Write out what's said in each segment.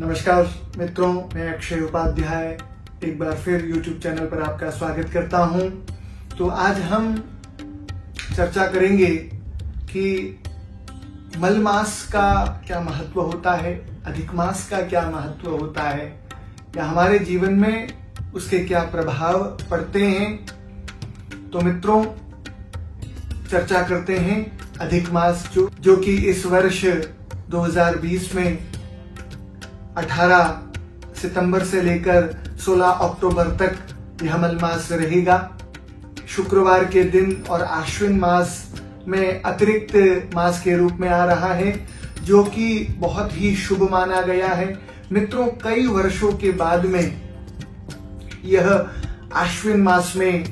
नमस्कार मित्रों, मैं अक्षय उपाध्याय एक बार फिर YouTube चैनल पर आपका स्वागत करता हूं। तो आज हम चर्चा करेंगे कि मल मास का क्या महत्व होता है, अधिक मास का क्या महत्व होता है, या हमारे जीवन में उसके क्या प्रभाव पड़ते हैं। तो मित्रों, चर्चा करते हैं अधिक मास जो कि इस वर्ष 2020 में 18 सितंबर से लेकर 16 अक्टूबर तक यह मल मास रहेगा। शुक्रवार के दिन और आश्विन मास में अतिरिक्त मास के रूप में आ रहा है, जो कि बहुत ही शुभ माना गया है। मित्रों, कई वर्षों के बाद में यह आश्विन मास में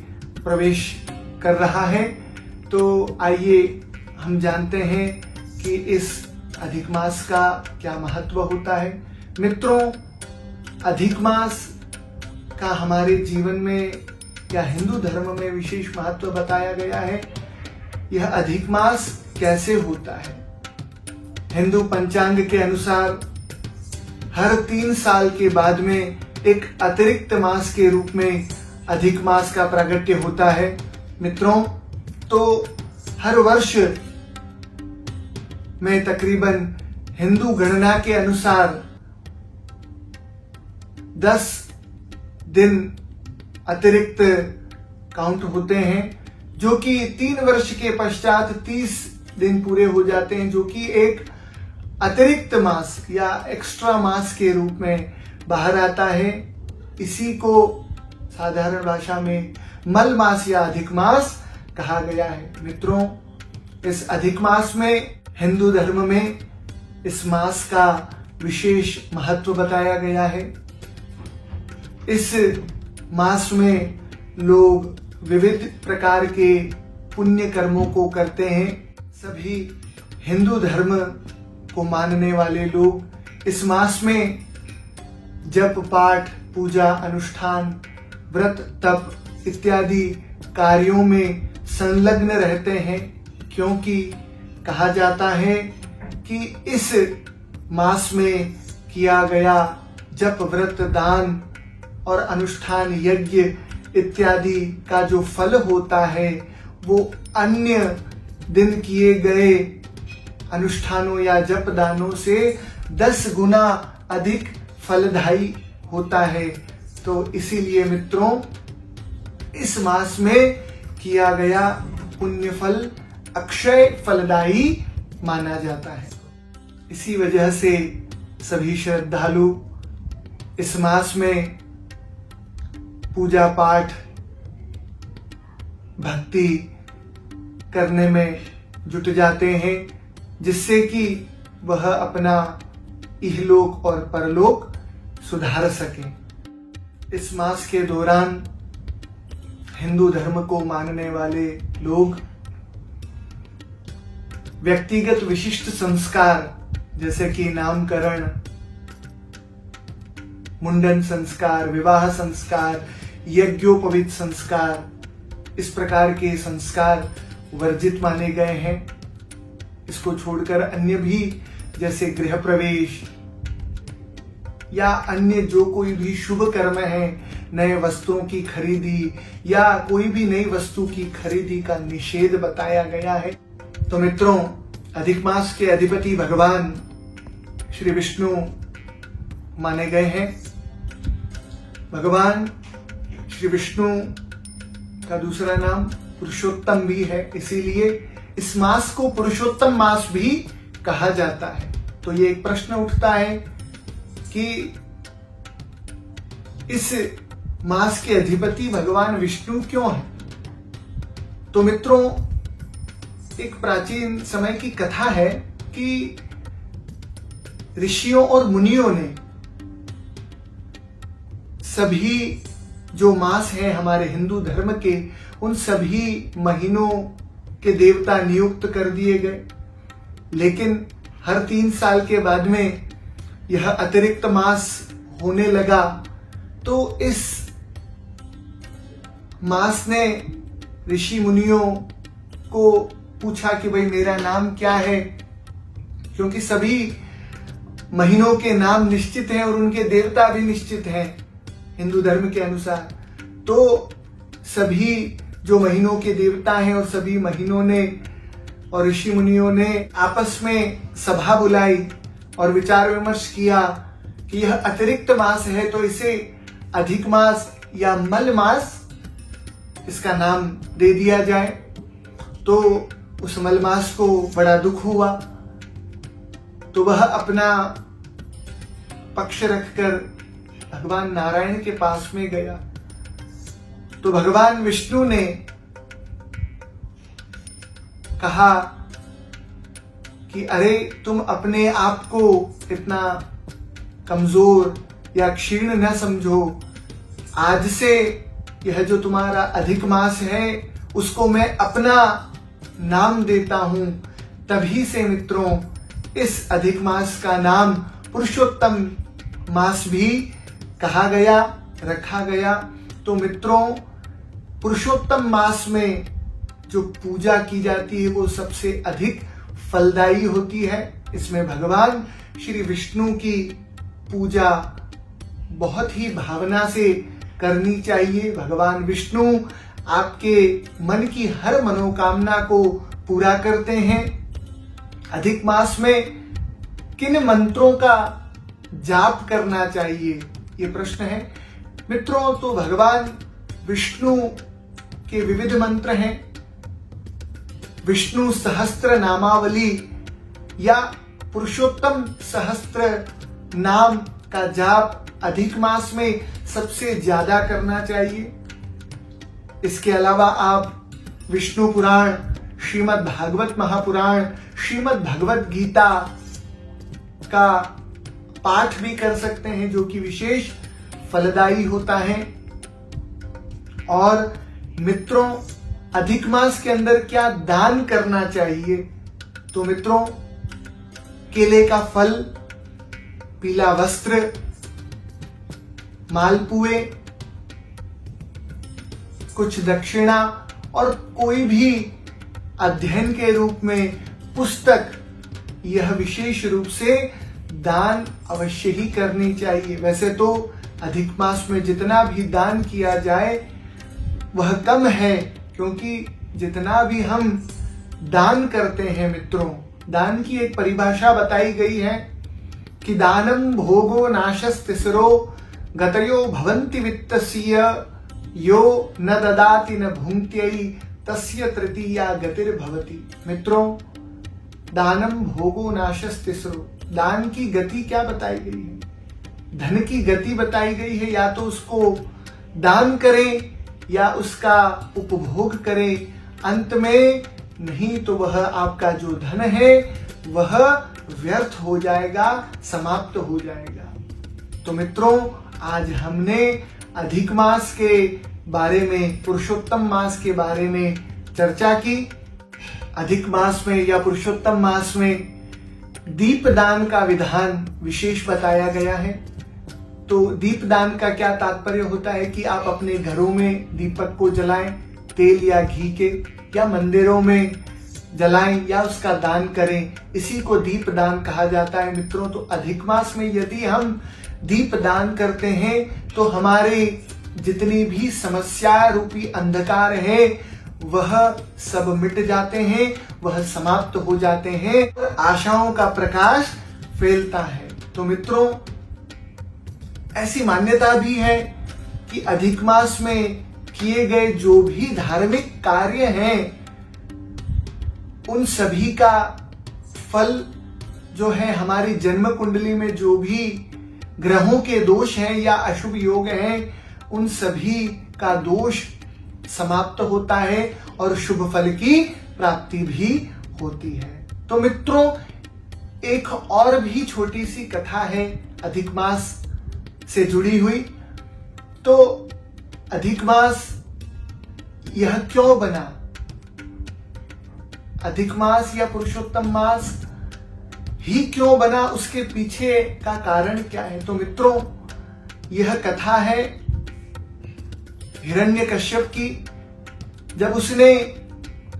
प्रवेश कर रहा है। तो आइए हम जानते हैं कि इस अधिक मास का क्या महत्व होता है। मित्रों, अधिक मास का हमारे जीवन में या हिंदू धर्म में विशेष महत्व बताया गया है। यह अधिक मास कैसे होता है? हिंदू पंचांग के अनुसार हर 3 साल के बाद में एक अतिरिक्त मास के रूप में अधिक मास का प्रागट्य होता है। मित्रों, तो हर वर्ष में तकरीबन हिंदू गणना के अनुसार 10 दिन अतिरिक्त काउंट होते हैं, जो कि 3 वर्ष के पश्चात 30 दिन पूरे हो जाते हैं, जो कि एक अतिरिक्त मास या एक्स्ट्रा मास के रूप में बाहर आता है। इसी को साधारण भाषा में मल मास या अधिक मास कहा गया है। मित्रों, इस अधिक मास में हिंदू धर्म में इस मास का विशेष महत्व बताया गया है। इस मास में लोग विविध प्रकार के पुण्य कर्मों को करते हैं। सभी हिंदू धर्म को मानने वाले लोग इस मास में जप, पाठ, पूजा, अनुष्ठान, व्रत, तप इत्यादि कार्यों में संलग्न रहते हैं, क्योंकि कहा जाता है कि इस मास में किया गया जप, व्रत, दान और अनुष्ठान, यज्ञ इत्यादि का जो फल होता है वो अन्य दिन किए गए अनुष्ठानों या जप दानों से 10 गुना अधिक फलदायी होता है। तो इसीलिए मित्रों, इस मास में किया गया पुण्य फल अक्षय फलदायी माना जाता है। इसी वजह से सभी श्रद्धालु इस मास में पूजा पाठ, भक्ति करने में जुट जाते हैं, जिससे कि वह अपना इहलोक और परलोक सुधार सके। इस मास के दौरान हिंदू धर्म को मानने वाले लोग व्यक्तिगत विशिष्ट संस्कार जैसे कि नामकरण, मुंडन संस्कार, विवाह संस्कार, यज्ञोपवीत संस्कार, इस प्रकार के संस्कार वर्जित माने गए हैं। इसको छोड़कर अन्य भी जैसे गृह प्रवेश या अन्य जो कोई भी शुभ कर्म है, नए वस्तुओं की खरीदी या कोई भी नई वस्तु की खरीदी का निषेध बताया गया है। तो मित्रों, अधिक मास के अधिपति भगवान श्री विष्णु माने गए हैं। भगवान श्री विष्णु का दूसरा नाम पुरुषोत्तम भी है, इसीलिए इस मास को पुरुषोत्तम मास भी कहा जाता है। तो ये एक प्रश्न उठता है कि इस मास के अधिपति भगवान विष्णु क्यों हैं? तो मित्रों, एक प्राचीन समय की कथा है कि ऋषियों और मुनियों ने सभी जो मास हैं हमारे हिंदू धर्म के, उन सभी महीनों के देवता नियुक्त कर दिए गए। लेकिन हर 3 साल के बाद में यह अतिरिक्त मास होने लगा। तो इस मास ने ऋषि मुनियों को पूछा कि भाई मेरा नाम क्या है, क्योंकि सभी महीनों के नाम निश्चित हैं और उनके देवता भी निश्चित हैं हिंदू धर्म के अनुसार। तो सभी जो महीनों के देवता हैं और सभी महीनों ने और ऋषि मुनियों ने आपस में सभा बुलाई और विचार विमर्श किया कि यह अतिरिक्त मास है तो इसे अधिक मास या मल मास इसका नाम दे दिया जाए। तो उस मल मास को बड़ा दुख हुआ, तो वह अपना पक्ष रखकर भगवान नारायण के पास में गया। तो भगवान विष्णु ने कहा कि अरे तुम अपने आप को इतना कमजोर या क्षीण न समझो। आज से यह जो तुम्हारा अधिक मास है उसको मैं अपना नाम देता हूं। तभी से मित्रों इस अधिक मास का नाम पुरुषोत्तम मास भी कहा गया, रखा गया। तो मित्रों पुरुषोत्तम मास में जो पूजा की जाती है वो सबसे अधिक फलदायी होती है। इसमें भगवान श्री विष्णु की पूजा बहुत ही भावना से करनी चाहिए। भगवान विष्णु आपके मन की हर मनोकामना को पूरा करते हैं। अधिक मास में किन मंत्रों का जाप करना चाहिए, ये प्रश्न है मित्रों। तो भगवान विष्णु के विविध मंत्र हैं। विष्णु सहस्त्र नामावली या पुरुषोत्तम सहस्त्र नाम का जाप अधिक मास में सबसे ज्यादा करना चाहिए। इसके अलावा आप विष्णु पुराण, श्रीमद् भागवत महापुराण, श्रीमद् भगवत गीता का पाठ भी कर सकते हैं जो कि विशेष फलदायी होता है। और मित्रों अधिक मास के अंदर क्या दान करना चाहिए, तो मित्रों केले का फल, पीला वस्त्र, मालपुए, कुछ दक्षिणा और कोई भी अध्ययन के रूप में पुस्तक, यह विशेष रूप से दान अवश्य ही करनी चाहिए। वैसे तो अधिक मास में जितना भी दान किया जाए वह कम है, क्योंकि जितना भी हम दान करते हैं मित्रों, दान की एक परिभाषा बताई गई है कि दानम भोगो नाशस्तिसरो गतयो भवन्ति वित्तस्य यो न ददाति न भुंक्त्यई तस्य तृतीया गतिर्भवति। मित्रों दानम भोगो नाशस्तिसरो, दान की गति क्या बताई गई है, धन की गति बताई गई है। या तो उसको दान करें या उसका उपभोग करें, अंत में नहीं तो वह आपका जो धन है वह व्यर्थ हो जाएगा, समाप्त हो जाएगा। तो मित्रों आज हमने अधिक मास के बारे में, पुरुषोत्तम मास के बारे में चर्चा की। अधिक मास में या पुरुषोत्तम मास में दीपदान का विधान विशेष बताया गया है। तो दीपदान का क्या तात्पर्य होता है कि आप अपने घरों में दीपक को जलाएं, तेल या घी के, या मंदिरों में जलाएं या उसका दान करें, इसी को दीपदान कहा जाता है मित्रों। तो अधिक मास में यदि हम दीपदान करते हैं तो हमारे जितनी भी समस्या रूपी अंधकार है वह सब मिट जाते हैं, वह समाप्त हो जाते हैं, आशाओं का प्रकाश फैलता है। तो मित्रों ऐसी मान्यता भी है कि अधिक मास में किए गए जो भी धार्मिक कार्य हैं उन सभी का फल जो है हमारी जन्म कुंडली में जो भी ग्रहों के दोष हैं या अशुभ योग हैं उन सभी का दोष समाप्त होता है और शुभ फल की प्राप्ति भी होती है। तो मित्रों एक और भी छोटी सी कथा है अधिक मास से जुड़ी हुई। तो अधिक मास यह क्यों बना, अधिक मास या पुरुषोत्तम मास ही क्यों बना, उसके पीछे का कारण क्या है। तो मित्रों यह कथा है हिरण्यकश्यप की। जब उसने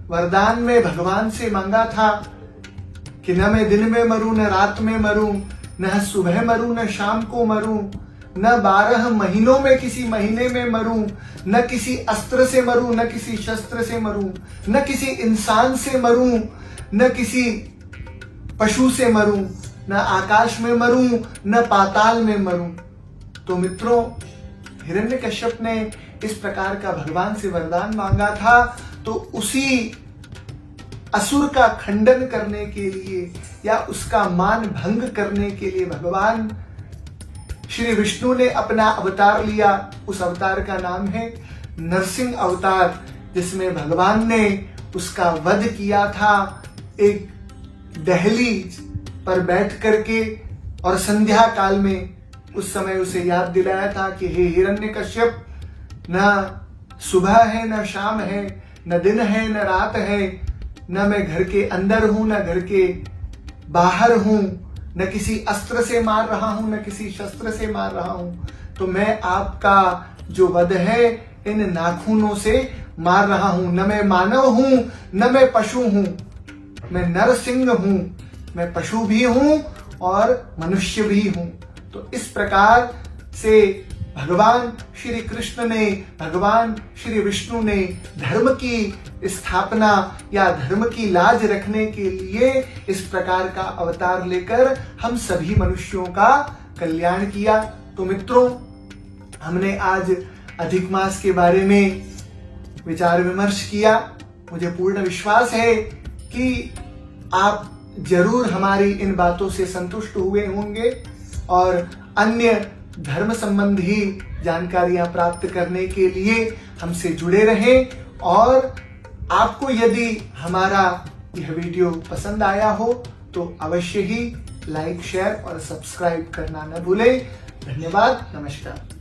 वरदान में भगवान से मांगा था कि न मैं दिन में मरूं न रात में मरूं, न सुबह मरूं न शाम को मरूं, न 12 महीनों में किसी महीने में मरूं, न किसी अस्त्र से मरूं, न किसी शस्त्र से मरूं, न किसी इंसान से मरूं, न किसी पशु से मरूं, न आकाश में मरूं, न पाताल में मरूं। तो मित्रों, हिरण्यकश्यप ने इस प्रकार का भगवान से वरदान मांगा था, तो उसी असुर का खंडन करने के लिए या उसका मान भंग करने के लिए भगवान श्री विष्णु ने अपना अवतार लिया। उस अवतार का नाम है नरसिंह अवतार, जिसमें भगवान ने उसका वध किया था एक दहलीज पर बैठ करके, और संध्या काल में उस समय उसे याद दिलाया था कि हे हिरण्यकश्यप, न सुबह है न शाम है, न दिन है न रात है, न मैं घर के अंदर हूं न घर के बाहर हूं, न किसी अस्त्र से मार रहा हूं न किसी शस्त्र से मार रहा हूं, तो मैं आपका जो वध है इन नाखूनों से मार रहा हूं। न मैं मानव हूं न मैं पशु हूं, मैं नरसिंह हूं, मैं पशु भी हूं और मनुष्य भी हूं। तो इस प्रकार से भगवान श्री कृष्ण ने, भगवान श्री विष्णु ने धर्म की स्थापना या धर्म की लाज रखने के लिए इस प्रकार का अवतार लेकर हम सभी मनुष्यों का कल्याण किया। तो मित्रों, हमने आज अधिक मास के बारे में विचार विमर्श किया। मुझे पूर्ण विश्वास है कि आप जरूर हमारी इन बातों से संतुष्ट हुए होंगे और अन्य धर्म संबंधी जानकारियां प्राप्त करने के लिए हमसे जुड़े रहें। और आपको यदि हमारा यह वीडियो पसंद आया हो तो अवश्य ही लाइक, शेयर और सब्सक्राइब करना न भूलें। धन्यवाद। नमस्कार।